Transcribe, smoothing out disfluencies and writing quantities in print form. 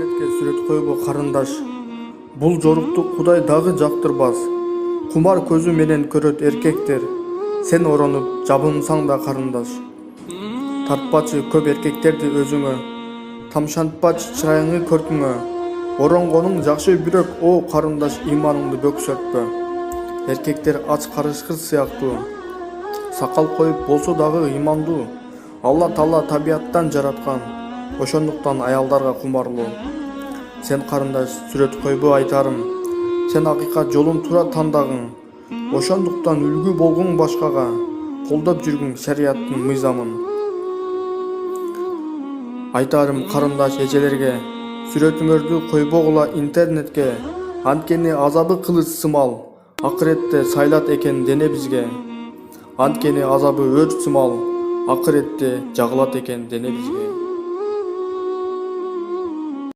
интернетке сүрөт койбо карындаш. Бул жорукту Кудай дагы жактырбас. Кумар көзү менен көрөт эркектер. Сен оронуп жабынсаң да карындаш. Тартпачы көп эркектерди өзүңө. Тамшантпачы чырайыңы көркүңө. Оронгонуң жакшы бирок, о карындаш, иманыңды бөксөртпө. Эркектер ач карышкыр сыяктуу. Сакал коюп болсо дагы имандуу. Алла Таала табияттан жараткан. Ошондуктан аялдарга кумарлуу. Сен карындаш сүрөт койбо айтарым. Сен акыйкат жолун туура тандагың. Ошондуктан үлгү болгуң башкага. Колдоп жүргүң шариаттын мыйзамын. Айтарым карындаш эжелерге, сүрөтүңөрдү койбогула интернетке. Анткени азабы кылыч сымал, акыретте сайлат экен дене бизге. Анткени азабы өрт сымал, акыретте жагылат экен дене бизге.